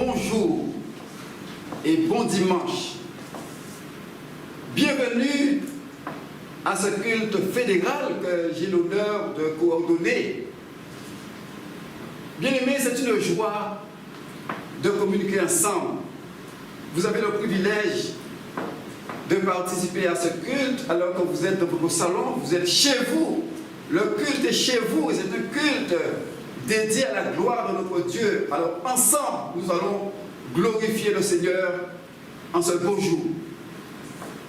bonjour et bon dimanche. Bienvenue à ce culte fédéral que j'ai l'honneur de coordonner. Bien-aimés, c'est une joie de communiquer ensemble. Vous avez le privilège de participer à ce culte alors que vous êtes dans votre salon, vous êtes chez vous. Le culte est chez vous et c'est un culte dédié à la gloire de notre Dieu. Alors ensemble, nous allons glorifier le Seigneur en ce beau jour.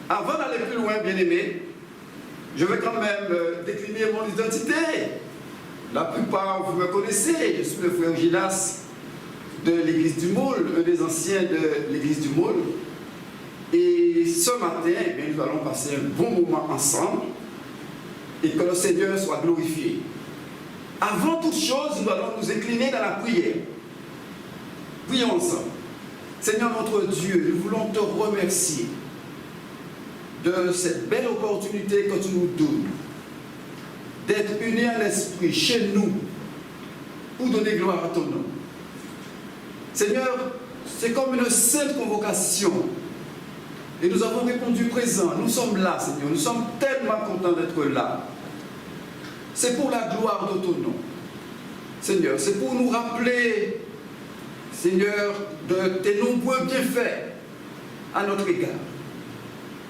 Avant d'aller plus loin, bien-aimés, je vais quand même décliner mon identité. La plupart, vous me connaissez, je suis le frère Gilas de l'église du Moule, un des anciens de l'église du Moule. Et ce matin, eh bien, nous allons passer un bon moment ensemble et que le Seigneur soit glorifié. Avant toute chose, nous allons nous incliner dans la prière. Prions ensemble. Seigneur notre Dieu, nous voulons te remercier de cette belle opportunité que tu nous donnes d'être unis en esprit chez nous pour donner gloire à ton nom. Seigneur, c'est comme une sainte convocation et nous avons répondu présent. Nous sommes là, Seigneur, nous sommes tellement contents d'être là. C'est pour la gloire de ton nom. Seigneur, c'est pour nous rappeler, Seigneur, de tes nombreux bienfaits à notre égard.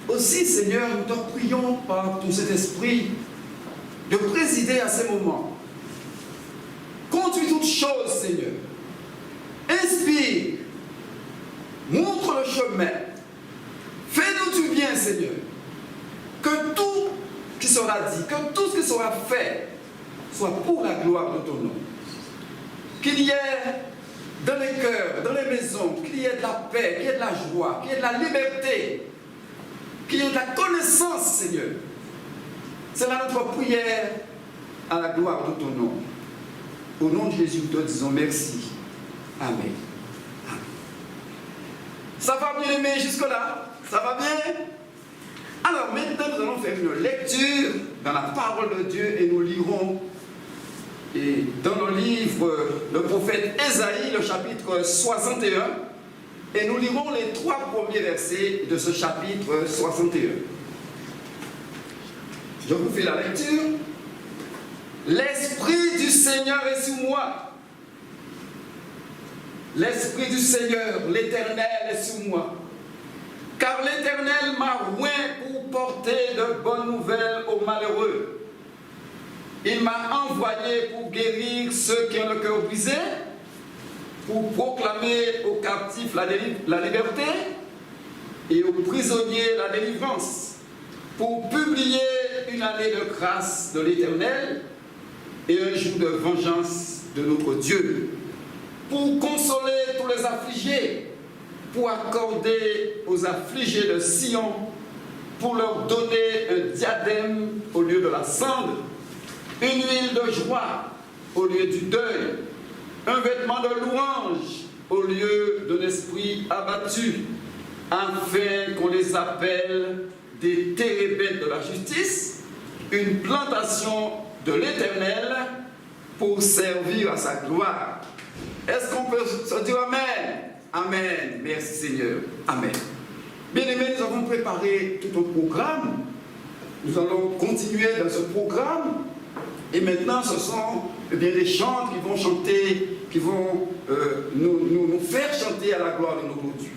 Aussi, Seigneur, nous te prions par ton Saint-Esprit de présider à ces moments. Conduis toutes choses, Seigneur. Inspire. Montre le chemin. Fais-nous du bien, Seigneur. Que tout qui sera dit, que tout ce qui sera fait soit pour la gloire de ton nom. Qu'il y ait dans les cœurs, dans les maisons, qu'il y ait de la paix, qu'il y ait de la joie, qu'il y ait de la liberté, qu'il y ait de la connaissance, Seigneur. C'est là notre prière à la gloire de ton nom. Au nom de Jésus, nous te disons merci. Amen. Amen. Ça va bien aimé jusque-là? Ça va bien? Alors maintenant, nous allons faire une lecture dans la parole de Dieu et nous lirons dans le livre, le prophète Ésaïe, le chapitre 61, et nous lirons les 3 premiers versets de ce chapitre 61. Je vous fais la lecture. L'Esprit du Seigneur est sur moi. L'Esprit du Seigneur, l'Éternel, est sur moi. Car l'Éternel m'a oint pour porter de bonnes nouvelles aux malheureux. Il m'a envoyé pour guérir ceux qui ont le cœur brisé, pour proclamer aux captifs la liberté et aux prisonniers la délivrance, pour publier une année de grâce de l'Éternel et un jour de vengeance de notre Dieu, pour consoler tous les affligés, pour accorder aux affligés de Sion, pour leur donner un diadème au lieu de la cendre, une huile de joie au lieu du deuil, un vêtement de louange au lieu d'un esprit abattu, afin qu'on les appelle des térébintes de la justice, une plantation de l'Éternel pour servir à sa gloire. Est-ce qu'on peut se dire Amen? Amen. Merci Seigneur. Amen. Bien-aimés, nous avons préparé tout un programme. Nous allons continuer dans ce programme. Et maintenant, ce sont des chants qui vont chanter, qui vont nous faire chanter à la gloire de notre Dieu.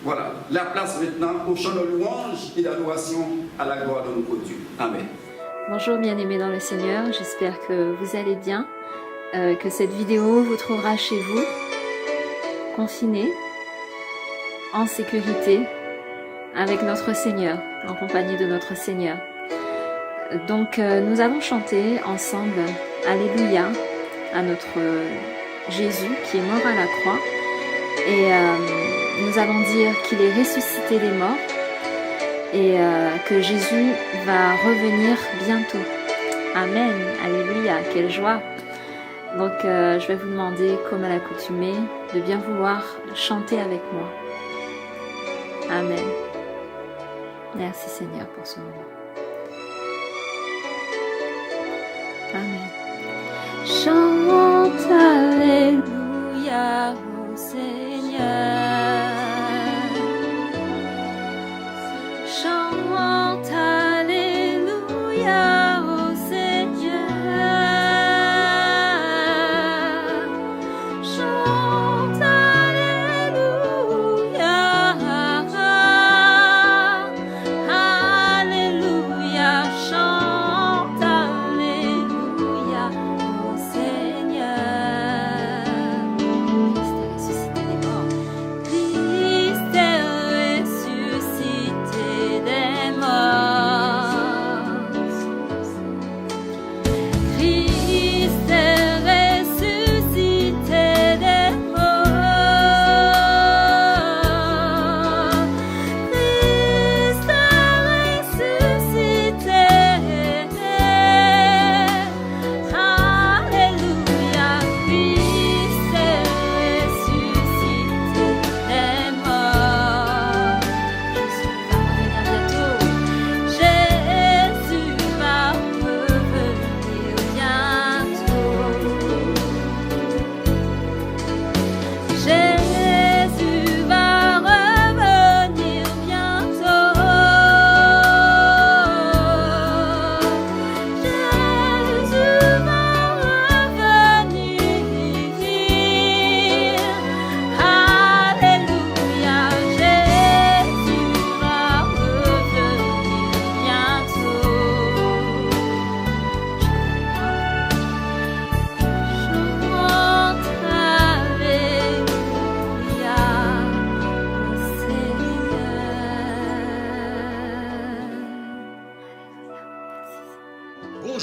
Voilà, la place maintenant au chant de louange et d'adoration à la gloire de notre Dieu. Amen. Bonjour bien-aimés dans le Seigneur, j'espère que vous allez bien, que cette vidéo vous trouvera chez vous, confiné, en sécurité, avec notre Seigneur, en compagnie de notre Seigneur. Donc nous allons chanter ensemble Alléluia à notre Jésus qui est mort à la croix et nous allons dire qu'il est ressuscité des morts et que Jésus va revenir bientôt. Amen, Alléluia, quelle joie. Donc je vais vous demander, comme à l'accoutumée, de bien vouloir chanter avec moi. Amen. Merci Seigneur pour ce moment. Amen. Chante Alléluia au Seigneur.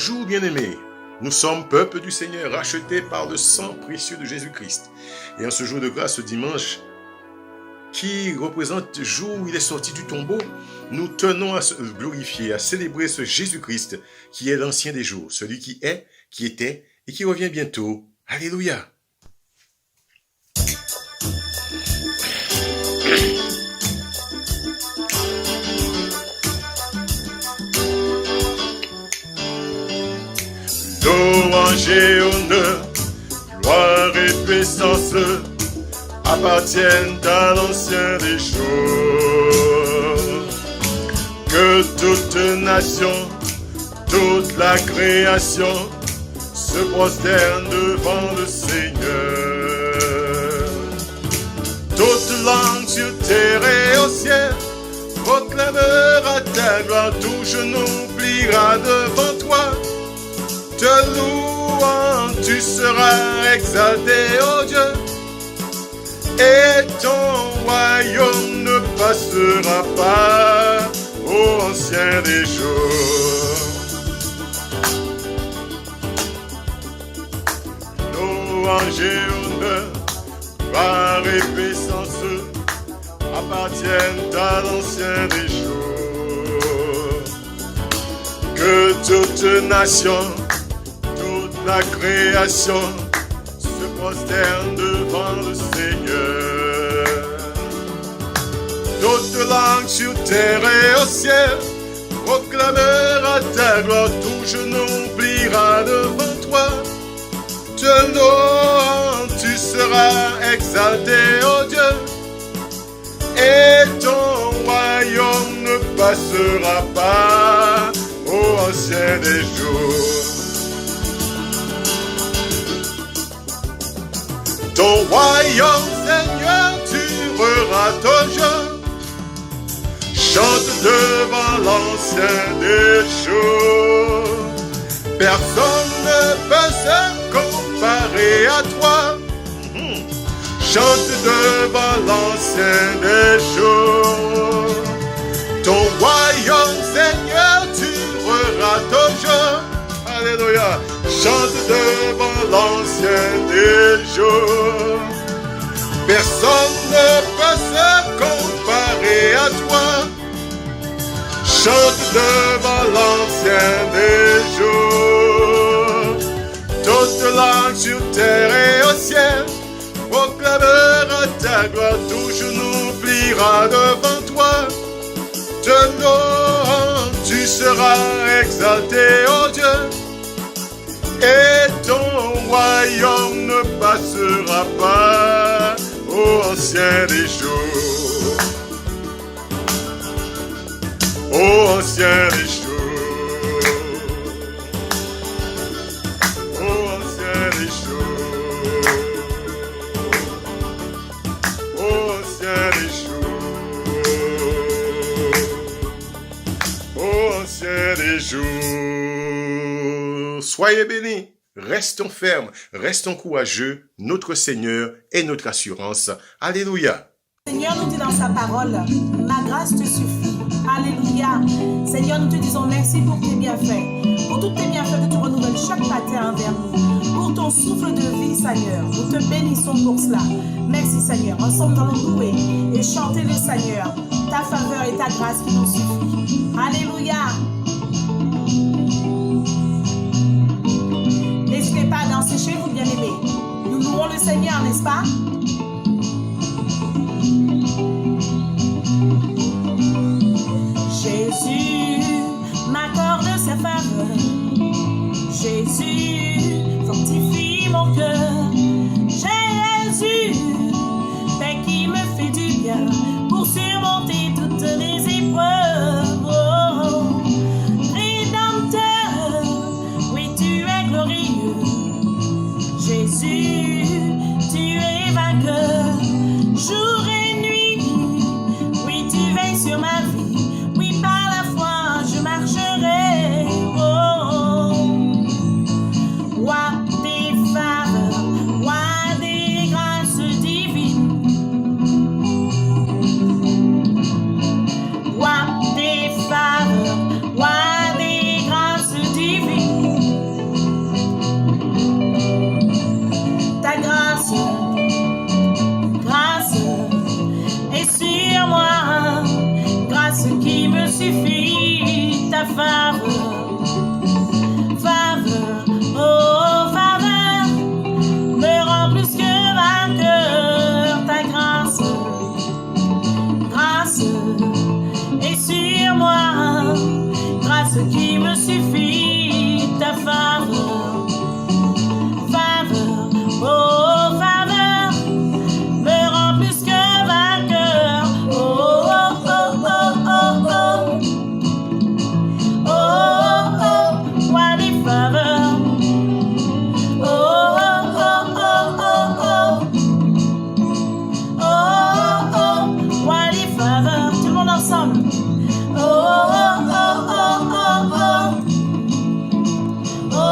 Bonjour bien-aimés, nous sommes peuple du Seigneur, rachetés par le sang précieux de Jésus-Christ. Et en ce jour de grâce, ce dimanche, qui représente le jour où il est sorti du tombeau, nous tenons à glorifier, à célébrer ce Jésus-Christ qui est l'ancien des jours, celui qui est, qui était et qui revient bientôt. Alléluia! Louange et honneur, gloire et puissance appartiennent à l'ancien des jours. Que toute nation, toute la création se prosterne devant le Seigneur. Toute langue sur terre et au ciel proclamera ta gloire, tout genou pliera devant toi. Te louant, tu seras exalté, ô Dieu, et ton royaume ne passera pas, ô ancien des jours. Louange et honneur, gloire et puissance appartiennent à l'ancien des jours. Que toute nation, la création se prosterne devant le Seigneur. Toute langue sur terre et au ciel proclamera ta gloire, tout genou pliera devant toi. Te louant, tu seras exalté, ô Dieu, et ton royaume ne passera pas, ô ancien des jours. Ton royaume, Seigneur, durera toujours. Chante devant l'ancien des jours. Personne ne peut se comparer à toi. Chante devant l'ancien des jours. Ton royaume, Seigneur, durera toujours. Alléluia. Chante devant l'ancien des jours. Personne ne peut se comparer à toi. Chante devant l'ancien des jours. Toute langue sur terre et au ciel proclamera ta gloire, tout genou pliera devant toi. Te louant, tu seras exalté, ô Dieu, et ton royaume ne passera pas, ô ancien des jours. Ô ancien des jours. Ô ancien des jours. Ô ancien des jours. Ô ancien des jours. Soyez bénis, restons fermes, restons courageux, notre Seigneur est notre assurance. Alléluia. Seigneur nous dit dans sa parole, ma grâce te suffit. Alléluia. Seigneur, nous te disons merci pour tes bienfaits, pour tous tes bienfaits que tu renouvelles chaque matin envers nous, pour ton souffle de vie, Seigneur. Nous te bénissons pour cela. Merci, Seigneur. Ensemble, nous allons louer et chanter le Seigneur, ta faveur et ta grâce qui nous suffit. Alléluia. N'hésitez pas à danser chez vous, bien-aimés. Nous louons le Seigneur, n'est-ce pas? Jésus m'accorde sa faveur. Jésus fortifie mon cœur. Jésus, paix qui me fait du bien pour surmonter toutes les épreuves. Oh, Rédempteur, oui tu es glorieux. Jésus, tu es vainqueur. faveur, faveur, oh faveur, me rend plus que vainqueur. Ta grâce, grâce est sur moi, grâce qui me suffit. Ta faveur, faveur, oh faveur, me rend plus que vainqueur. Oh, oh, oh, oh, oh, oh. Oh, oh, what a favor. Oh, oh, oh, oh, oh. Oh, oh, what a favor. Tout le monde ensemble. Oh, oh, oh, oh, oh, oh. Oh,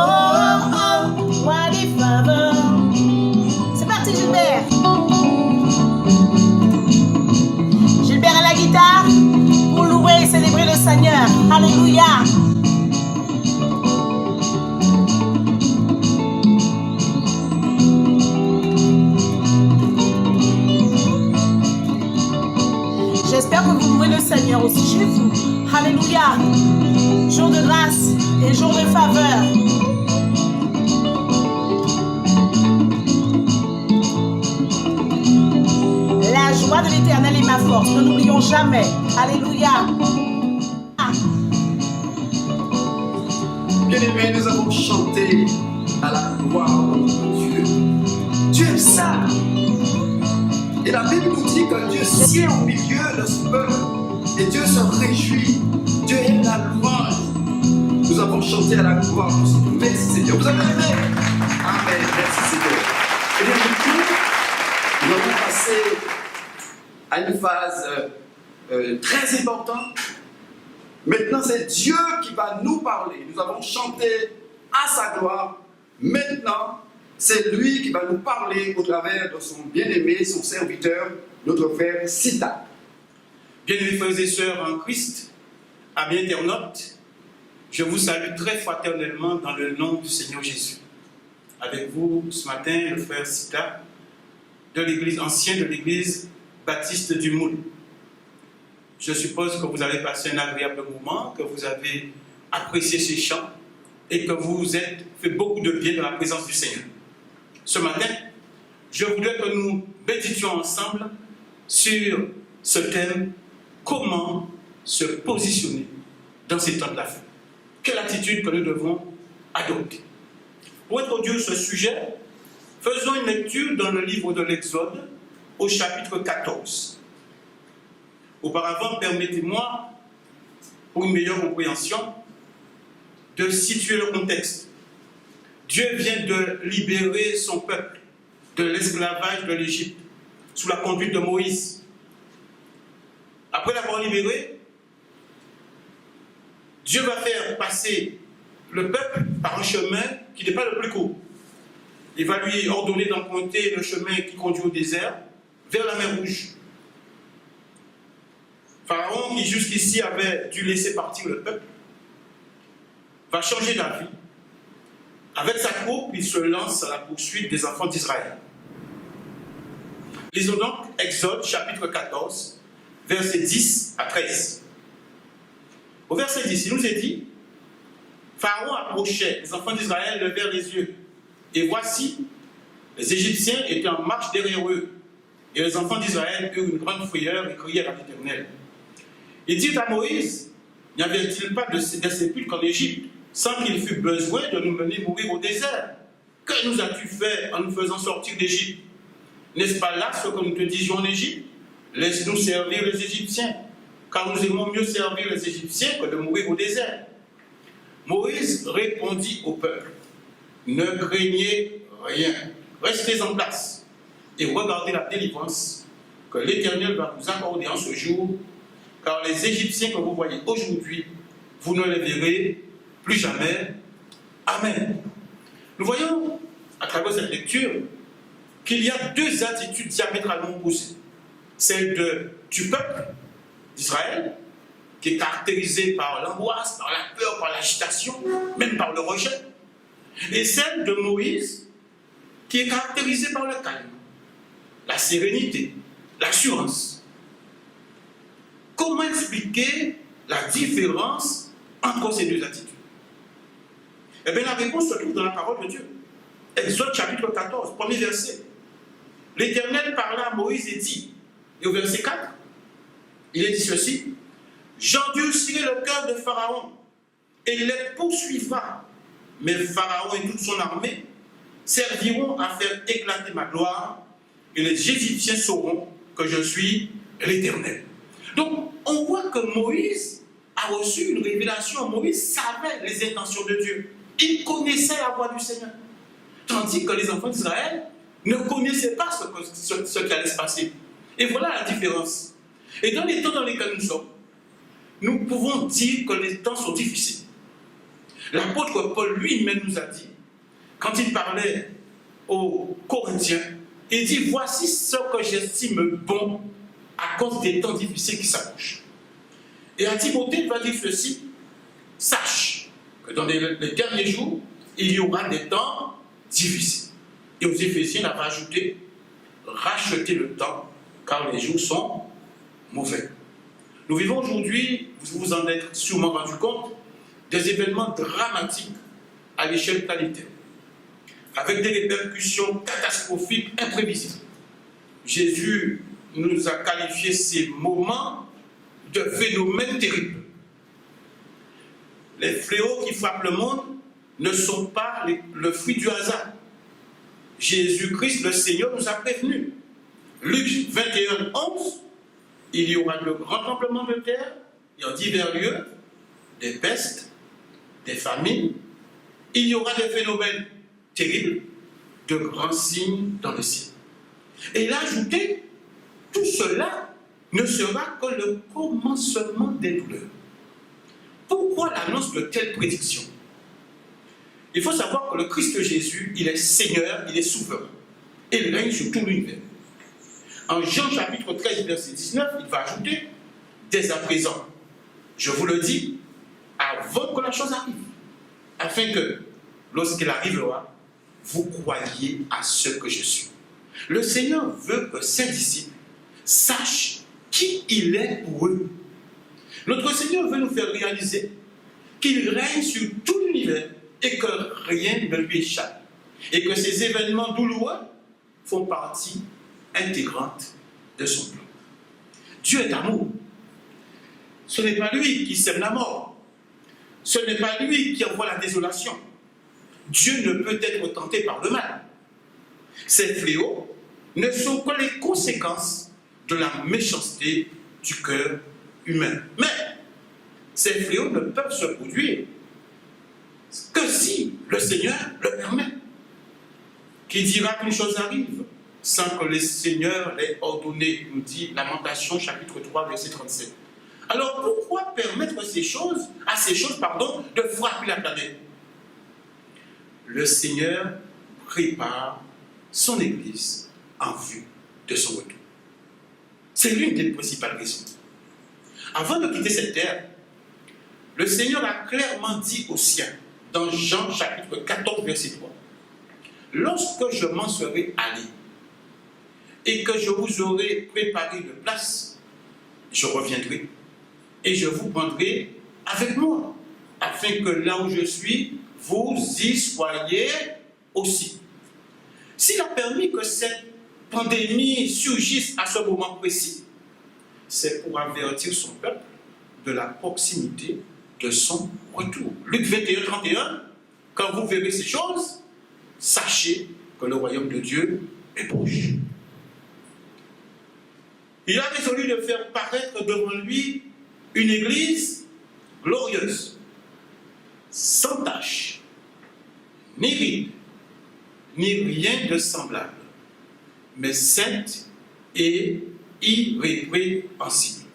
oh, what a favor. C'est parti, Gilbert. Gilbert à la guitare pour louer et célébrer le Seigneur. Alléluia. J'espère que vous louez le Seigneur aussi chez vous. Alléluia. Jour de grâce et jour de faveur. La joie de l'Éternel est ma force. Ne l'oublions jamais. Alléluia. Bien-aimés, nous avons chanté à la gloire de notre Dieu. Dieu aime ça. Et la Bible nous dit que Dieu sied au milieu de ce peuple. Et Dieu se réjouit. Dieu aime la louange. Nous avons chanté à la gloire de notre Dieu. Merci Seigneur. Vous avez aimé? Amen. Merci Seigneur. Et bien maintenant, nous allons passer à une phase très importante. Maintenant, c'est Dieu qui va nous parler. Nous avons chanté à sa gloire. Maintenant, c'est lui qui va nous parler au travers de son bien-aimé, son serviteur, notre frère Sita. Bien-aimés frères et sœurs en Christ, amis internautes, je vous salue très fraternellement dans le nom du Seigneur Jésus. Avec vous ce matin, le frère Sita, de l'église ancienne de l'église baptiste du Moule. Je suppose que vous avez passé un agréable moment, que vous avez apprécié ces chants et que vous vous êtes fait beaucoup de bien dans la présence du Seigneur. Ce matin, je voudrais que nous méditions ensemble sur ce thème, comment se positionner dans ces temps de la fin. Quelle attitude que nous devons adopter. Pour introduire ce sujet, faisons une lecture dans le livre de l'Exode au chapitre 14. Auparavant, permettez-moi, pour une meilleure compréhension, de situer le contexte. Dieu vient de libérer son peuple de l'esclavage de l'Égypte sous la conduite de Moïse. Après l'avoir libéré, Dieu va faire passer le peuple par un chemin qui n'est pas le plus court. Il va lui ordonner d'emprunter le chemin qui conduit au désert vers la mer Rouge. Pharaon, qui jusqu'ici avait dû laisser partir le peuple, va changer d'avis. Avec sa troupe, il se lance à la poursuite des enfants d'Israël. Lisons donc Exode chapitre 14, versets 10 à 13. Au verset 10, il nous est dit, Pharaon approchait, les enfants d'Israël levèrent les yeux, et voici, les Égyptiens étaient en marche derrière eux, et les enfants d'Israël eurent une grande frayeur et crièrent à l'Éternel. Il dit à Moïse, n'y avait-il pas de sépulcre en Égypte, sans qu'il fût besoin de nous mener mourir au désert? Que nous as-tu fait en nous faisant sortir d'Égypte? N'est-ce pas là ce que nous te disions en Égypte? Laisse-nous servir les Égyptiens, car nous aimons mieux servir les Égyptiens que de mourir au désert. Moïse répondit au peuple, ne craignez rien, restez en place et regardez la délivrance que l'Éternel va vous accorder en ce jour, car les Égyptiens que vous voyez aujourd'hui, vous ne les verrez plus jamais. Amen. Nous voyons, à travers cette lecture, qu'il y a deux attitudes diamétralement opposées. Celle du peuple d'Israël, qui est caractérisée par l'angoisse, par la peur, par l'agitation, même par le rejet. Et celle de Moïse, qui est caractérisée par le calme, la sérénité, l'assurance. Comment expliquer la différence entre ces deux attitudes? Eh bien, la réponse se trouve dans la parole de Dieu. Exode chapitre 14, premier verset. L'Éternel parla à Moïse et dit, et au verset 4, il est dit ceci: j'endurcirai le cœur de Pharaon, et il les poursuivra, mais Pharaon et toute son armée serviront à faire éclater ma gloire, et les Égyptiens sauront que je suis l'Éternel. Donc, on voit que Moïse a reçu une révélation. Moïse savait les intentions de Dieu. Il connaissait la voix du Seigneur. Tandis que les enfants d'Israël ne connaissaient pas ce qui allait se passer. Et voilà la différence. Et dans les temps dans lesquels nous sommes, nous pouvons dire que les temps sont difficiles. L'apôtre Paul lui-même nous a dit, quand il parlait aux Corinthiens, il dit: voici ce que j'estime bon à cause des temps difficiles qui s'approchent. Et à Timothée, il va dire ceci: sache que dans les derniers jours, il y aura des temps difficiles. Et aux Éphésiens, il a rajouté: rachetez le temps, car les jours sont mauvais. Nous vivons aujourd'hui, vous vous en êtes sûrement rendu compte, des événements dramatiques à l'échelle planétaire, avec des répercussions catastrophiques imprévisibles. Jésus nous a qualifié ces moments de phénomènes terribles. Les fléaux qui frappent le monde ne sont pas le fruit du hasard. Jésus-Christ, le Seigneur, nous a prévenus. Luc 21, 11, il y aura de grands tremblements de terre et en divers lieux, des pestes, des famines, il y aura des phénomènes terribles, de grands signes dans le ciel. Et il a ajouté, tout cela ne sera que le commencement des douleurs. Pourquoi l'annonce de telles prédictions? Il faut savoir que le Christ Jésus, il est Seigneur, il est souverain. Et il règne sur tout l'univers. En Jean chapitre 13, verset 19, il va ajouter: dès à présent, je vous le dis, avant que la chose arrive, afin que, lorsqu'elle arrivera, vous croyiez à ce que je suis. Le Seigneur veut que ses disciples sachent qui il est pour eux. Notre Seigneur veut nous faire réaliser qu'il règne sur tout l'univers et que rien ne lui échappe. Et que ces événements douloureux font partie intégrante de son plan. Dieu est amour. Ce n'est pas lui qui sème la mort. Ce n'est pas lui qui envoie la désolation. Dieu ne peut être tenté par le mal. Ces fléaux ne sont que les conséquences de la méchanceté du cœur humain. Mais ces fléaux ne peuvent se produire que si le Seigneur le permet. Qui dira qu'une chose arrive sans que le Seigneur l'ait ordonné, nous dit Lamentation chapitre 3 verset 37. Alors pourquoi permettre à ces choses, de frapper la planète? Le Seigneur prépare son Église en vue de son retour. C'est l'une des principales raisons. Avant de quitter cette terre, le Seigneur a clairement dit aux siens, dans Jean chapitre 14 verset 3, lorsque je m'en serai allé et que je vous aurai préparé de place, je reviendrai et je vous prendrai avec moi, afin que là où je suis, vous y soyez aussi. S'il a permis que cette pandémie surgisse à ce moment précis, c'est pour avertir son peuple de la proximité de son retour. Luc 21, 31, quand vous verrez ces choses, sachez que le royaume de Dieu est proche. Il a résolu de faire paraître devant lui une église glorieuse, sans tache, ni ride, ni rien de semblable, mais sainte et irrépréhensible.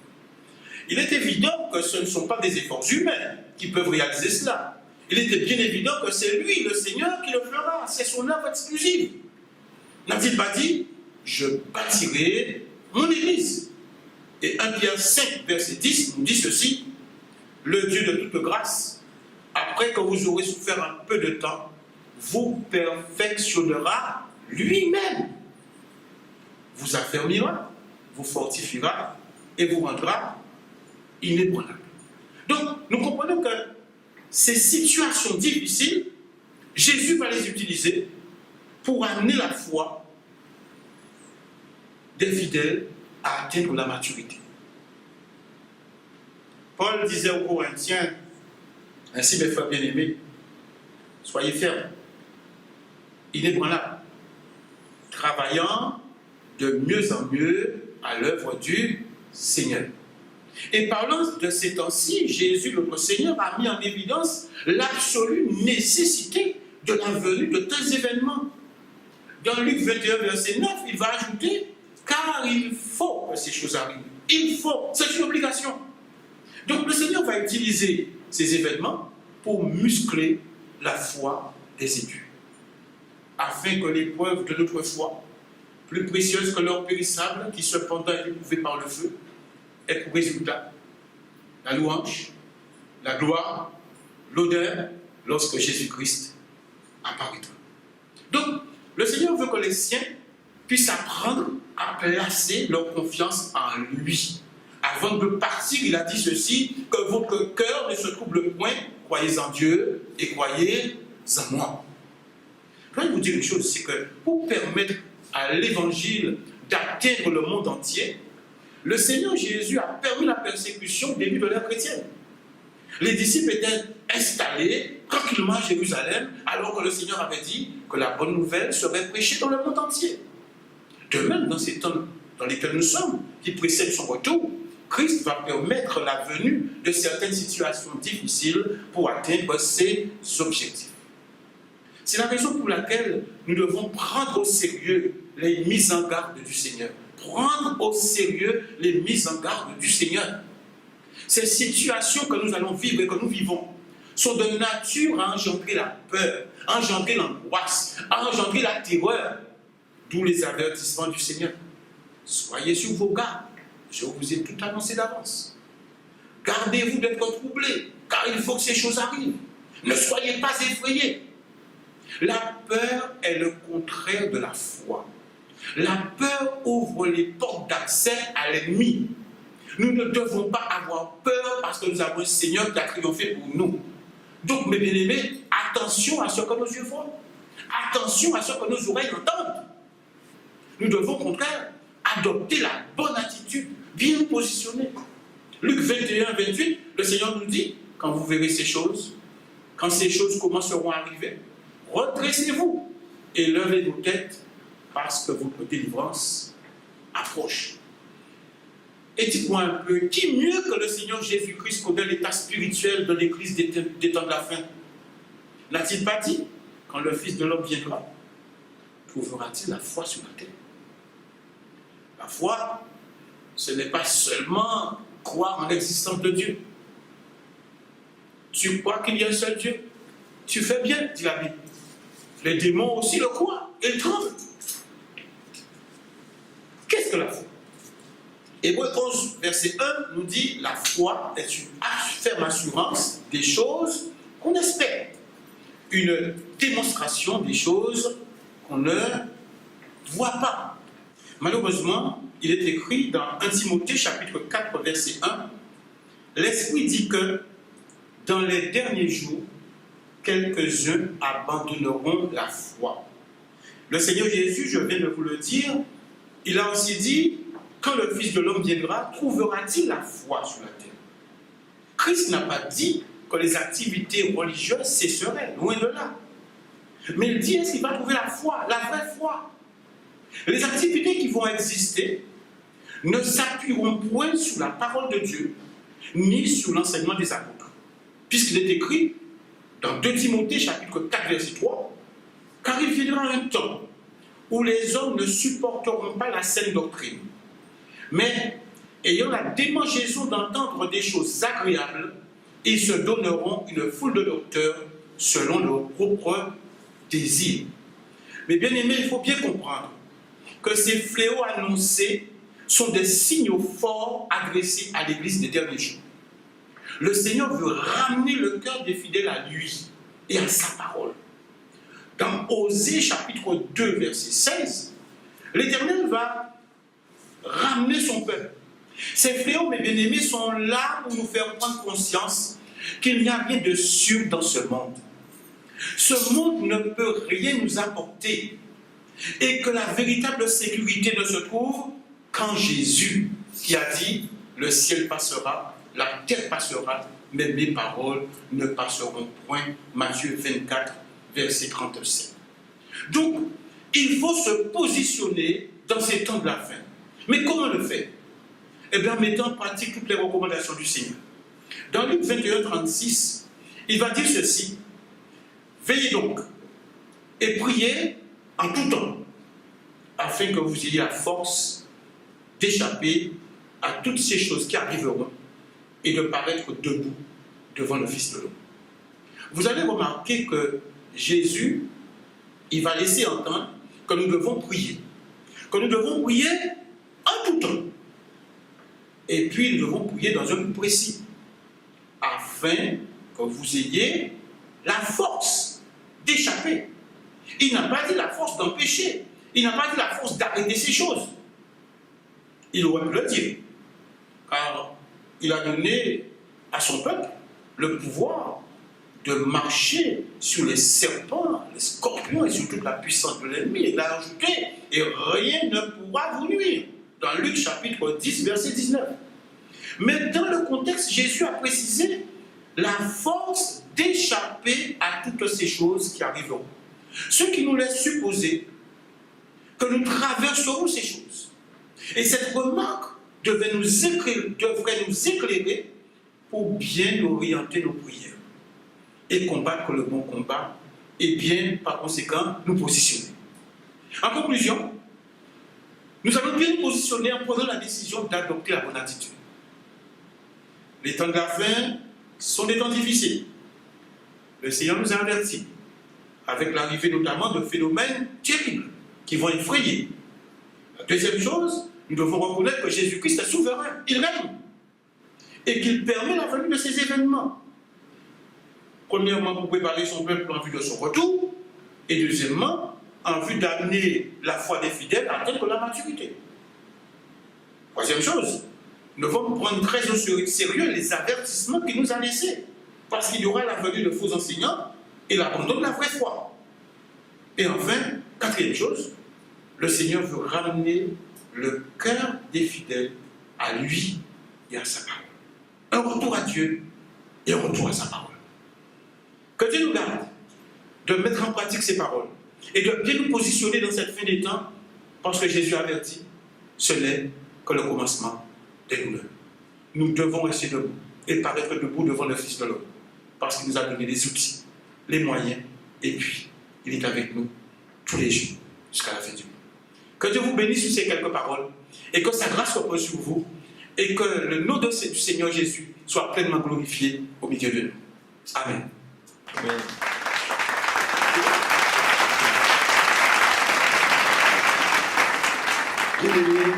Il est évident que ce ne sont pas des efforts humains qui peuvent réaliser cela. Il était bien évident que c'est lui, le Seigneur, qui le fera. C'est son œuvre exclusive. N'a-t-il pas dit: je bâtirai mon église? Et 1 Pierre 5, verset 10 nous dit ceci: le Dieu de toute grâce, après que vous aurez souffert un peu de temps, vous perfectionnera lui-même, vous affermira, vous fortifiera et vous rendra inébranlable. Donc, nous comprenons que ces situations difficiles, Jésus va les utiliser pour amener la foi des fidèles à atteindre la maturité. Paul disait aux Corinthiens, ainsi mes frères bien-aimés, soyez fermes, inébranlables, travaillant de mieux en mieux à l'œuvre du Seigneur. Et parlant de ces temps-ci, Jésus, notre Seigneur, a mis en évidence l'absolue nécessité de la venue de tels événements. Dans Luc 21, verset 9, il va ajouter « Car il faut que ces choses arrivent. Il faut, c'est une obligation. » Donc le Seigneur va utiliser ces événements pour muscler la foi des élus, afin que l'épreuve de notre foi, plus précieuse que l'or périssable, qui cependant est éprouvée par le feu, ait pour résultat la louange, la gloire, l'honneur, lorsque Jésus-Christ apparaîtra. Donc, le Seigneur veut que les siens puissent apprendre à placer leur confiance en lui. Avant de partir, il a dit ceci, que votre cœur ne se trouble point, croyez en Dieu et croyez en moi. Je vais vous dire une chose, c'est que pour permettre à l'évangile d'atteindre le monde entier, le Seigneur Jésus a permis la persécution au début de l'ère chrétienne. Les disciples étaient installés tranquillement à Jérusalem, alors que le Seigneur avait dit que la bonne nouvelle serait prêchée dans le monde entier. De même, dans ces temps dans lesquels nous sommes, qui précèdent son retour, Christ va permettre la venue de certaines situations difficiles pour atteindre ses objectifs. C'est la raison pour laquelle nous devons prendre au sérieux les mises en garde du Seigneur. Prendre au sérieux les mises en garde du Seigneur. Ces situations que nous allons vivre et que nous vivons sont de nature à engendrer la peur, à engendrer l'angoisse, à engendrer la terreur. D'où les avertissements du Seigneur. Soyez sur vos gardes. Je vous ai tout annoncé d'avance. Gardez-vous d'être troublés, car il faut que ces choses arrivent. Ne soyez pas effrayés. La peur est le contraire de la foi. La peur ouvre les portes d'accès à l'ennemi. Nous ne devons pas avoir peur parce que nous avons un Seigneur qui a triomphé pour nous. Donc, mes bien-aimés, attention à ce que nos yeux voient. Attention à ce que nos oreilles entendent. Nous devons, au contraire, adopter la bonne attitude, bien positionnée. Luc 21, 28, le Seigneur nous dit, quand vous verrez ces choses, quand ces choses commenceront à arriver, redressez-vous et levez vos têtes parce que votre délivrance approche. Et dites-moi un peu, qui mieux que le Seigneur Jésus-Christ connaît l'état spirituel de l'Église des temps de la fin? N'a-t-il pas dit, quand le Fils de l'homme viendra, trouvera-t-il la foi sur la terre? La foi, ce n'est pas seulement croire en l'existence de Dieu. Tu crois qu'il y a un seul Dieu? Tu fais bien, dit la Bible. Les démons aussi le croient et ils tremblent. Qu'est-ce que la foi? Hébreux 11, verset 1 nous dit la foi est une ferme assurance des choses qu'on espère. Une démonstration des choses qu'on ne voit pas. Malheureusement, il est écrit dans 1 Timothée chapitre 4, verset 1, l'Esprit dit que dans les derniers jours, quelques-uns abandonneront la foi. Le Seigneur Jésus, je viens de vous le dire, il a aussi dit, quand le Fils de l'homme viendra, trouvera-t-il la foi sur la terre? Christ n'a pas dit que les activités religieuses cesseraient, loin de là. Mais il dit, est-ce qu'il va trouver la foi, la vraie foi? Les activités qui vont exister ne s'appuieront point sur la parole de Dieu, ni sur l'enseignement des apôtres. Puisqu'il est écrit dans 2 Timothée chapitre 4, verset 3, « Car il viendra un temps où les hommes ne supporteront pas la saine doctrine, mais ayant la démangeaison d'entendre des choses agréables, ils se donneront une foule de docteurs selon leurs propres désirs. » Mais bien aimé, il faut bien comprendre que ces fléaux annoncés sont des signaux forts adressés à l'Église des derniers jours. Le Seigneur veut ramener le cœur des fidèles à lui et à sa parole. Dans Osée chapitre 2, verset 16, l'Éternel va ramener son peuple. Ces fléaux, mes bien-aimés, sont là pour nous faire prendre conscience qu'il n'y a rien de sûr dans ce monde. Ce monde ne peut rien nous apporter et que la véritable sécurité ne se trouve qu'en Jésus, qui a dit « Le ciel passera, la terre passera, mais mes paroles ne passeront point. » Matthieu 24, verset 37. Donc, il faut se positionner dans ces temps de la fin. Mais comment le faire? Eh bien, en mettant en pratique toutes les recommandations du Seigneur. Dans Luc 21, 36, il va dire ceci: « Veillez donc et priez en tout temps, afin que vous ayez la force d'échapper à toutes ces choses qui arriveront et de paraître debout devant le Fils de l'homme. » Vous allez remarquer que Jésus, il va laisser entendre que nous devons prier. Que nous devons prier en tout temps. Et puis nous devons prier dans un but précis, afin que vous ayez la force d'échapper. Il n'a pas dit la force d'empêcher. Il n'a pas dit la force d'arrêter ces choses. Il aurait pu le dire, car il a donné à son peuple le pouvoir de marcher sur les serpents, les scorpions et sur toute la puissance de l'ennemi. Il l'a ajouté, et rien ne pourra vous nuire. Dans Luc chapitre 10, verset 19. Mais dans le contexte, Jésus a précisé la force d'échapper à toutes ces choses qui arriveront. Ce qui nous laisse supposer que nous traverserons ces choses. Et cette remarque devrait nous éclairer pour bien orienter nos prières et combattre le bon combat et bien, par conséquent, nous positionner. En conclusion, nous allons bien nous positionner en prenant la décision d'adopter la bonne attitude. Les temps de la fin sont des temps difficiles. Le Seigneur nous a avertis, avec l'arrivée notamment de phénomènes terribles qui vont effrayer. La deuxième chose, nous devons reconnaître que Jésus-Christ est souverain, il règne, et qu'il permet la venue de ces événements. Premièrement, pour préparer son peuple en vue de son retour, et deuxièmement, en vue d'amener la foi des fidèles à atteindre la maturité. Troisième chose, nous devons prendre très au sérieux les avertissements qu'il nous a laissés, parce qu'il y aura la venue de faux enseignants et l'abandon de la vraie foi. Et enfin, quatrième chose, le Seigneur veut ramener le cœur des fidèles à lui et à sa parole. Un retour à Dieu et un retour à sa parole. Que Dieu nous garde de mettre en pratique ses paroles et de bien nous positionner dans cette fin des temps, parce que Jésus avertit, ce n'est que le commencement des douleurs. Nous devons rester debout et paraître debout devant le Fils de l'homme, parce qu'il nous a donné les outils, les moyens, et puis il est avec nous tous les jours jusqu'à la fin du monde. Que Dieu vous bénisse sur ces quelques paroles et que sa grâce repose sur vous et que le nom du Seigneur Jésus soit pleinement glorifié au milieu de nous. Amen. Amen. Bien-aimés,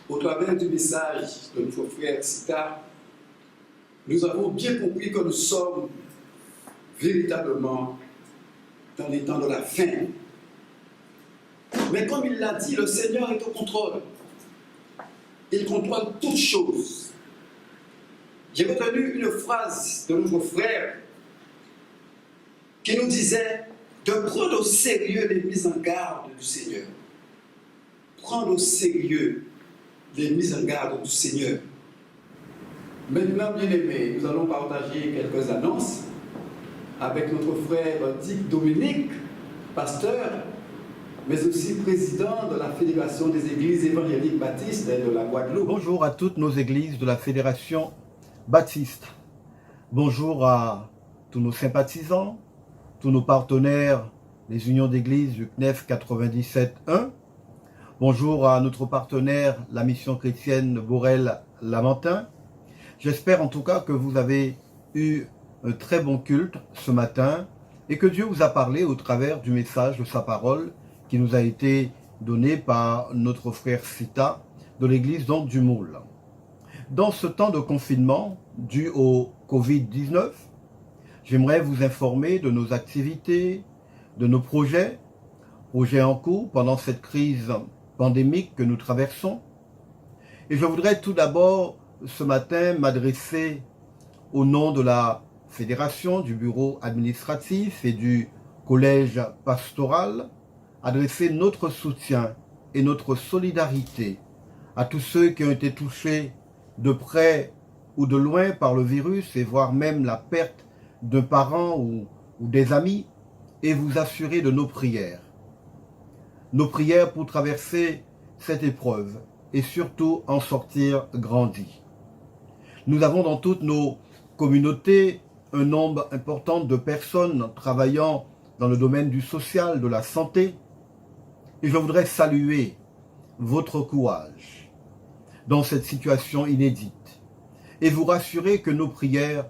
au travers du message de notre frère Sita, nous avons bien compris que nous sommes véritablement dans les temps de la fin. Mais comme il l'a dit, le Seigneur est au contrôle. Il contrôle toutes choses. J'ai retenu une phrase de notre frère qui nous disait de prendre au sérieux les mises en garde du Seigneur. Prendre au sérieux les mises en garde du Seigneur. Maintenant, bien-aimés, nous allons partager quelques annonces avec notre frère Dick Dominique, pasteur, mais aussi président de la Fédération des Églises évangéliques baptistes de la Guadeloupe. Bonjour à toutes nos églises de la Fédération baptiste. Bonjour à tous nos sympathisants, tous nos partenaires, les unions d'églises du CNEF 97.1. Bonjour à notre partenaire, la mission chrétienne Borel-Lamentin. J'espère en tout cas que vous avez eu un très bon culte ce matin et que Dieu vous a parlé au travers du message de sa parole qui nous a été donné par notre frère Sita de l'église du Moule. Dans ce temps de confinement dû au Covid-19, j'aimerais vous informer de nos activités, de nos projets en cours pendant cette crise pandémique que nous traversons. Et je voudrais tout d'abord ce matin m'adresser au nom de la fédération, du bureau administratif et du collège pastoral, adresser notre soutien et notre solidarité à tous ceux qui ont été touchés de près ou de loin par le virus et voire même la perte d'un parent ou des amis, et vous assurer de nos prières. Nos prières pour traverser cette épreuve et surtout en sortir grandis. Nous avons dans toutes nos communautés un nombre important de personnes travaillant dans le domaine du social, de la santé, et je voudrais saluer votre courage dans cette situation inédite et vous rassurer que nos prières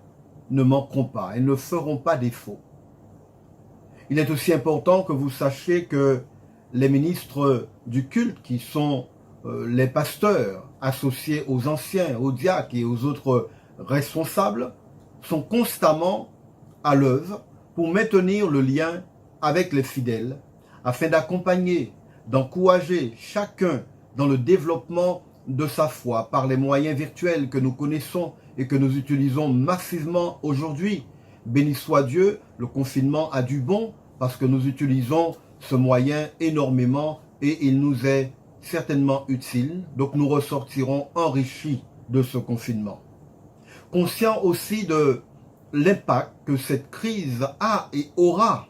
ne manqueront pas, elles ne feront pas défaut. Il est aussi important que vous sachiez que les ministres du culte, qui sont les pasteurs associés aux anciens, aux diacres et aux autres responsables, sont constamment à l'œuvre pour maintenir le lien avec les fidèles, afin d'accompagner, d'encourager chacun dans le développement de sa foi par les moyens virtuels que nous connaissons et que nous utilisons massivement aujourd'hui. Béni soit Dieu, le confinement a du bon parce que nous utilisons ce moyen énormément et il nous est certainement utile. Donc nous ressortirons enrichis de ce confinement. Conscient aussi de l'impact que cette crise a et aura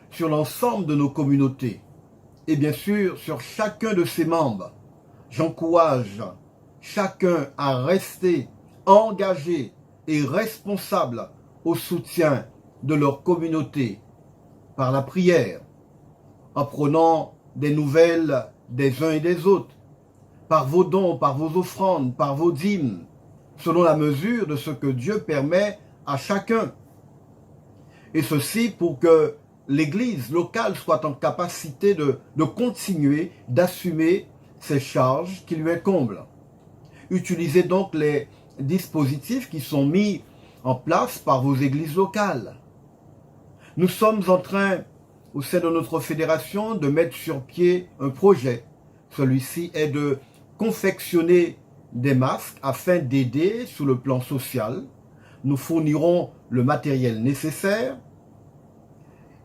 sur l'ensemble de nos communautés et bien sûr sur chacun de ses membres. J'encourage chacun à rester engagé et responsable au soutien de leur communauté par la prière, en prenant des nouvelles des uns et des autres, par vos dons, par vos offrandes, par vos dîmes, selon la mesure de ce que Dieu permet à chacun. Et ceci pour que l'Église locale soit en capacité de continuer d'assumer ces charges qui lui incombent. Utilisez donc les dispositifs qui sont mis en place par vos églises locales. Nous sommes en train, au sein de notre fédération, de mettre sur pied un projet. Celui-ci est de confectionner des masques afin d'aider sur le plan social. Nous fournirons le matériel nécessaire.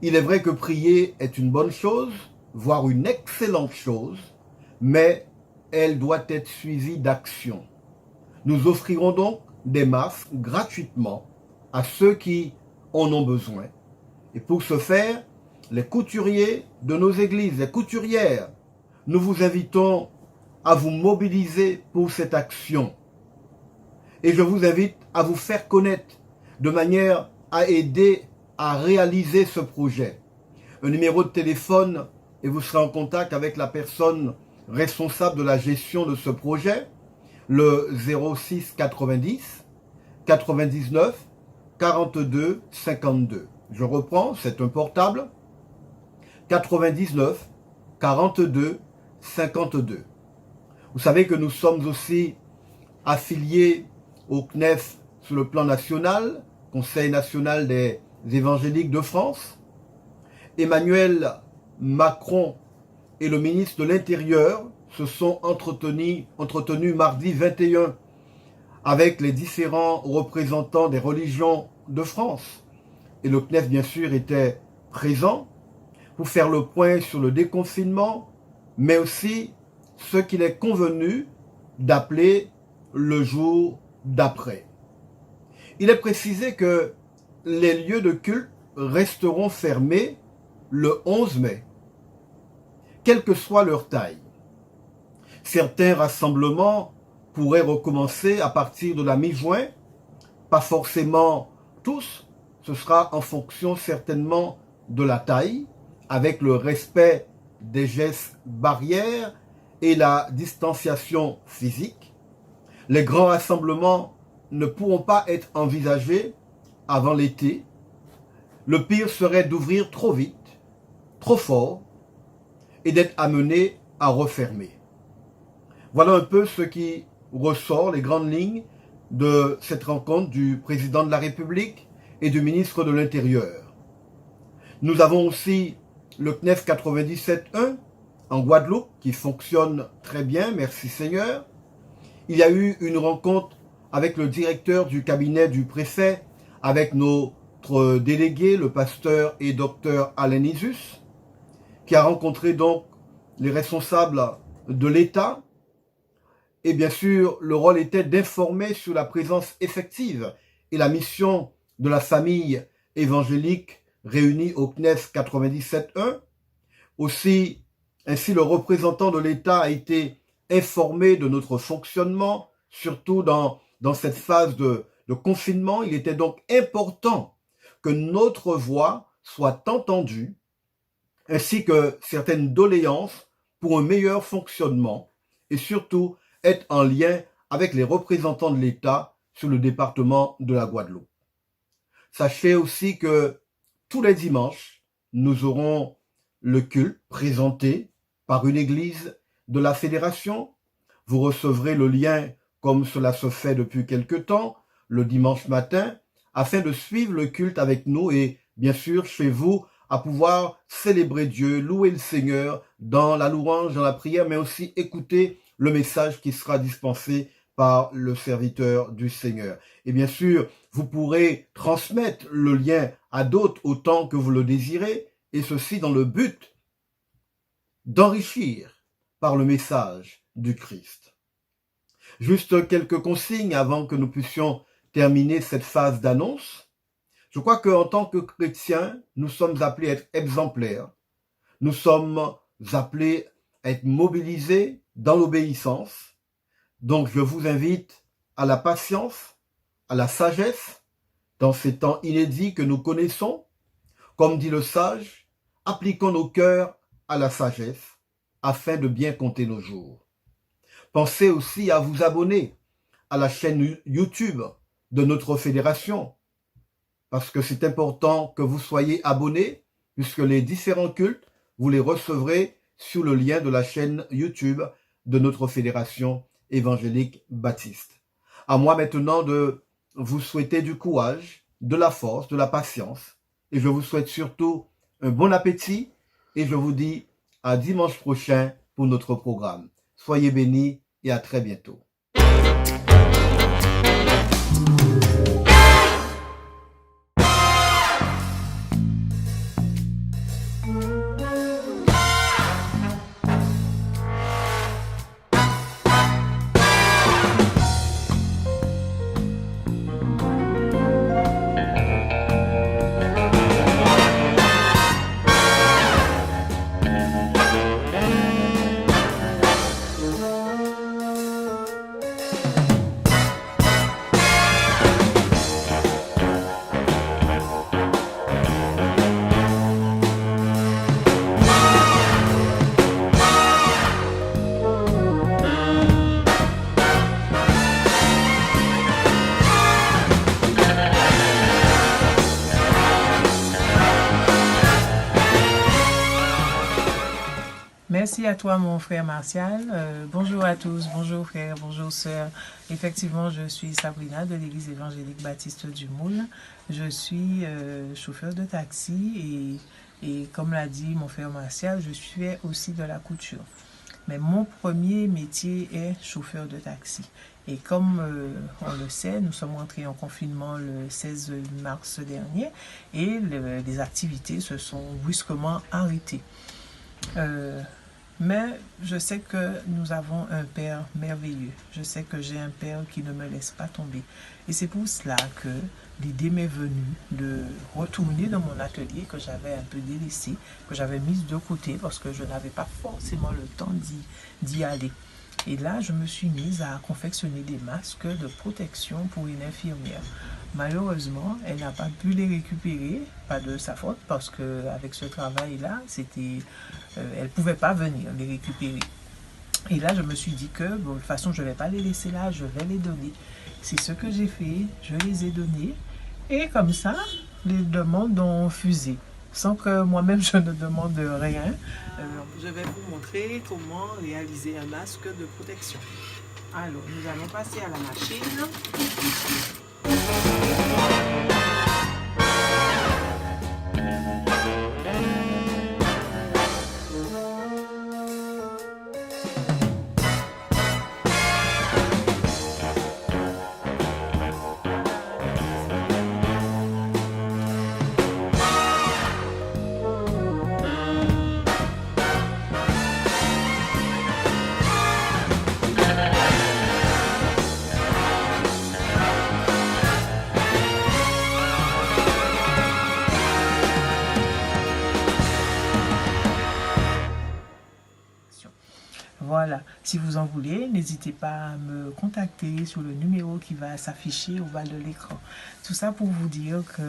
Il est vrai que prier est une bonne chose, voire une excellente chose, mais elle doit être suivie d'action. Nous offrirons donc des masques gratuitement à ceux qui en ont besoin. Et pour ce faire, les couturiers de nos églises, les couturières, nous vous invitons à vous mobiliser pour cette action. Et je vous invite à vous faire connaître de manière à aider à réaliser ce projet. Un numéro de téléphone et vous serez en contact avec la personne responsable de la gestion de ce projet, le 06 90 99 42 52. Je reprends, c'est un portable, 99 42 52. Vous savez que nous sommes aussi affiliés au CNEF sur le plan national, Conseil national des évangéliques de France. Emmanuel Macron et le ministre de l'Intérieur se sont entretenus mardi 21 avec les différents représentants des religions de France. Et le CNEF, bien sûr, était présent pour faire le point sur le déconfinement, mais aussi ce qu'il est convenu d'appeler le jour d'après. Il est précisé que les lieux de culte resteront fermés le 11 mai, quelle que soit leur taille. Certains rassemblements pourraient recommencer à partir de la mi-juin, pas forcément tous, ce sera en fonction certainement de la taille, avec le respect des gestes barrières et la distanciation physique. Les grands rassemblements ne pourront pas être envisagés avant l'été. Le pire serait d'ouvrir trop vite, trop fort, et d'être amené à refermer. Voilà un peu ce qui ressort, les grandes lignes de cette rencontre du président de la République et du ministre de l'Intérieur. Nous avons aussi le CNEF 97.1 en Guadeloupe qui fonctionne très bien, merci Seigneur. Il y a eu une rencontre avec le directeur du cabinet du préfet, avec notre délégué, le pasteur et docteur Alain Isus, qui a rencontré donc les responsables de l'État. Et bien sûr, le rôle était d'informer sur la présence effective et la mission de la famille évangélique réunie au CNEF 97.1. Aussi, ainsi le représentant de l'État a été informé de notre fonctionnement, surtout dans cette phase de confinement. Il était donc important que notre voix soit entendue, ainsi que certaines doléances pour un meilleur fonctionnement et surtout être en lien avec les représentants de l'État sur le département de la Guadeloupe. Sachez aussi que tous les dimanches, nous aurons le culte présenté par une église de la Fédération. Vous recevrez le lien, comme cela se fait depuis quelque temps, le dimanche matin, afin de suivre le culte avec nous et, bien sûr, chez vous, à pouvoir célébrer Dieu, louer le Seigneur dans la louange, dans la prière, mais aussi écouter le message qui sera dispensé par le serviteur du Seigneur. Et bien sûr, vous pourrez transmettre le lien à d'autres autant que vous le désirez, et ceci dans le but d'enrichir par le message du Christ. Juste quelques consignes avant que nous puissions terminer cette phase d'annonce. Je crois qu'en tant que chrétiens, nous sommes appelés à être exemplaires. Nous sommes appelés à être mobilisés dans l'obéissance. Donc je vous invite à la patience, à la sagesse, dans ces temps inédits que nous connaissons. Comme dit le sage, appliquons nos cœurs à la sagesse, afin de bien compter nos jours. Pensez aussi à vous abonner à la chaîne YouTube de notre fédération, parce que c'est important que vous soyez abonnés, puisque les différents cultes, vous les recevrez sur le lien de la chaîne YouTube de notre fédération évangélique baptiste. À moi maintenant de vous souhaiter du courage, de la force, de la patience, et je vous souhaite surtout un bon appétit, et je vous dis à dimanche prochain pour notre programme. Soyez bénis et à très bientôt. Merci à toi, mon frère Martial. Bonjour à tous, bonjour frères, bonjour sœurs. Effectivement, je suis Sabrina de l'Église évangélique baptiste du Moule. Je suis chauffeur de taxi et comme l'a dit mon frère Martial, je fais aussi de la couture. Mais mon premier métier est chauffeur de taxi. Et comme on le sait, nous sommes entrés en confinement le 16 mars dernier et les activités se sont brusquement arrêtées. Mais je sais que nous avons un Père merveilleux. Je sais que j'ai un Père qui ne me laisse pas tomber. Et c'est pour cela que l'idée m'est venue de retourner dans mon atelier que j'avais un peu délaissé, que j'avais mis de côté parce que je n'avais pas forcément le temps d'y aller. Et là, je me suis mise à confectionner des masques de protection pour une infirmière. Malheureusement, elle n'a pas pu les récupérer, pas de sa faute, parce qu'avec ce travail-là, elle ne pouvait pas venir les récupérer. Et là, je me suis dit que, bon, de toute façon, je ne vais pas les laisser là, je vais les donner. C'est ce que j'ai fait, je les ai donnés. Et comme ça, les demandes ont fusé. Sans que moi-même je ne demande rien. Je vais vous montrer comment réaliser un masque de protection. Alors, nous allons passer à la machine. Voilà, si vous en voulez, n'hésitez pas à me contacter sur le numéro qui va s'afficher au bas de l'écran. Tout ça pour vous dire que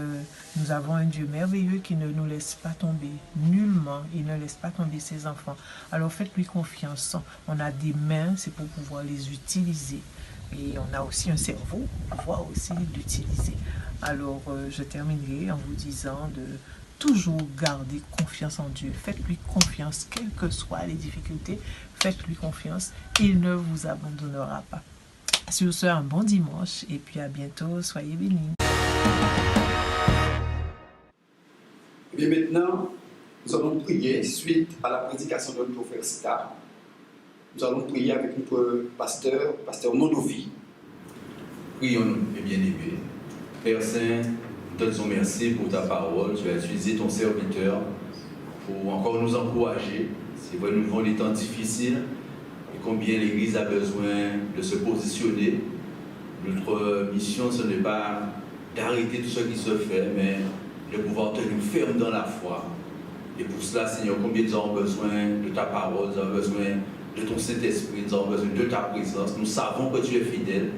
nous avons un Dieu merveilleux qui ne nous laisse pas tomber, nullement, il ne laisse pas tomber ses enfants. Alors faites-lui confiance, on a des mains, c'est pour pouvoir les utiliser. Et on a aussi un cerveau pour pouvoir aussi l'utiliser. Alors je terminerai en vous disant de toujours garder confiance en Dieu. Faites-lui confiance, quelles que soient les difficultés. Faites-lui confiance, il ne vous abandonnera pas. Sur ce, un bon dimanche et puis à bientôt. Soyez bénis. Et maintenant, nous allons prier suite à la prédication de notre frère Star. Nous allons prier avec notre pasteur Mondovi. Prions-nous, mes bien-aimés. Père Saint, nous te disons merci pour ta parole. Tu as utilisé ton serviteur pour encore nous encourager. C'est vrai, nous vivons des temps difficiles et combien l'Église a besoin de se positionner. Notre mission, ce n'est pas d'arrêter tout ce qui se fait, mais de pouvoir tenir ferme dans la foi. Et pour cela, Seigneur, combien nous avons besoin de ta parole, nous avons besoin de ton Saint-Esprit, nous avons besoin de ta présence. Nous savons que tu es fidèle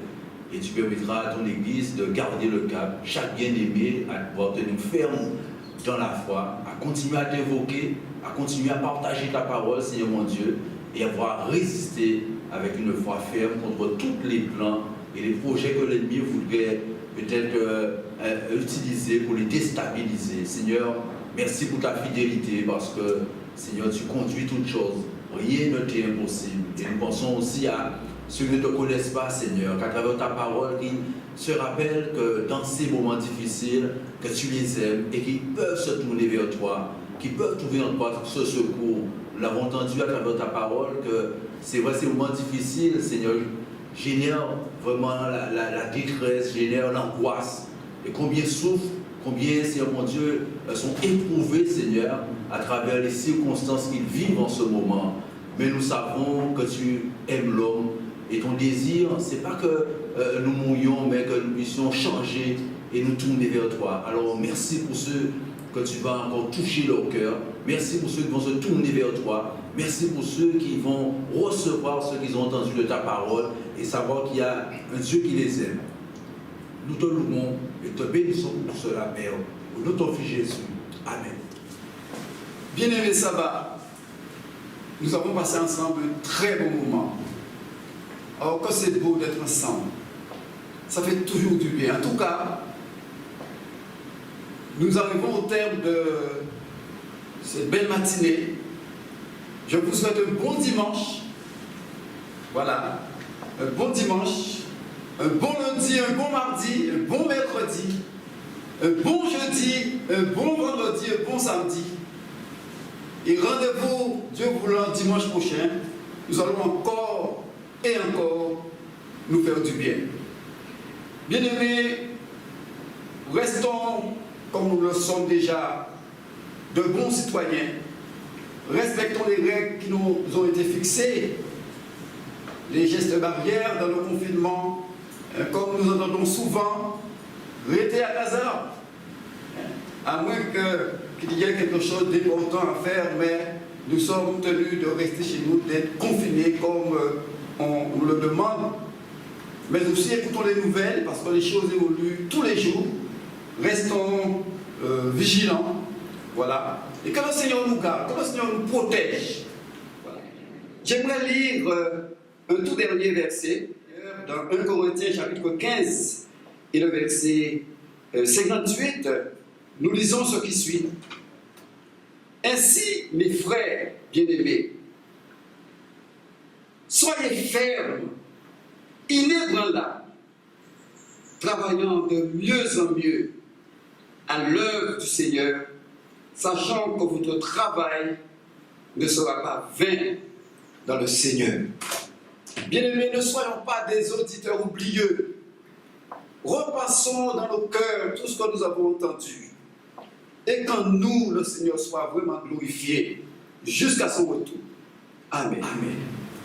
et tu permettras à ton Église de garder le cap, chaque bien-aimé à pouvoir tenir ferme dans la foi, à continuer à t'invoquer, à continuer à partager ta parole, Seigneur mon Dieu, et à pouvoir résister avec une foi ferme contre tous les plans et les projets que l'ennemi voudrait peut-être utiliser pour les déstabiliser. Seigneur, merci pour ta fidélité parce que, Seigneur, tu conduis toutes choses. Rien ne t'est impossible. Et nous pensons aussi à ceux qui ne te connaissent pas, Seigneur, qu'à travers ta parole, qu'ils se rappellent que dans ces moments difficiles, que tu les aimes et qu'ils peuvent se tourner vers toi, qu'ils peuvent trouver en toi ce secours. Nous l'avons entendu à travers ta parole que c'est vrai, ces moments difficiles, Seigneur, génèrent vraiment la détresse, génèrent l'angoisse. Et combien souffrent, combien, Seigneur mon Dieu, sont éprouvés, Seigneur, à travers les circonstances qu'ils vivent en ce moment. Mais nous savons que tu aimes l'homme et ton désir, c'est pas que nous mourions, mais que nous puissions changer et nous tourner vers toi. Alors merci pour ceux que tu vas encore toucher leur cœur. Merci pour ceux qui vont se tourner vers toi. Merci pour ceux qui vont recevoir ce qu'ils ont entendu de ta parole et savoir qu'il y a un Dieu qui les aime. Nous te louons et te bénissons pour cela, Père. Au nom de ton Fils Jésus. Amen. Bien-aimés Sabbat, nous avons passé ensemble un très bon moment. Alors que c'est beau d'être ensemble. Ça fait toujours du bien. En tout cas, nous arrivons au terme de cette belle matinée. Je vous souhaite un bon dimanche. Voilà. Un bon dimanche. Un bon lundi, un bon mardi, un bon mercredi, un bon jeudi, un bon vendredi, un bon samedi. Et rendez-vous, Dieu voulant, dimanche prochain. Nous allons encore et encore nous faire du bien. Bien-aimés, restons comme nous le sommes déjà, de bons citoyens. Respectons les règles qui nous ont été fixées, les gestes barrières dans le confinement, comme nous entendons souvent, restez à casa, à moins qu'il y ait quelque chose d'important à faire, mais nous sommes tenus de rester chez nous, d'être confinés comme on nous le demande. Mais aussi écoutons les nouvelles, parce que les choses évoluent tous les jours. Restons vigilants, voilà. Et que le Seigneur nous garde, que le Seigneur nous protège. Voilà. J'aimerais lire un tout dernier verset dans 1 Corinthiens chapitre 15 et le verset 58. Nous lisons ce qui suit. Ainsi, mes frères bien-aimés, soyez fermes, inébranlables, travaillant de mieux en mieux à l'œuvre du Seigneur, sachant que votre travail ne sera pas vain dans le Seigneur. Bien-aimés, ne soyons pas des auditeurs oublieux. Repassons dans nos cœurs tout ce que nous avons entendu. Et qu'en nous, le Seigneur soit vraiment glorifié jusqu'à son retour. Amen. Amen.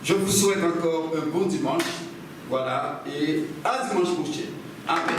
Je vous souhaite encore un bon dimanche. Voilà. Et à dimanche prochain. Amen.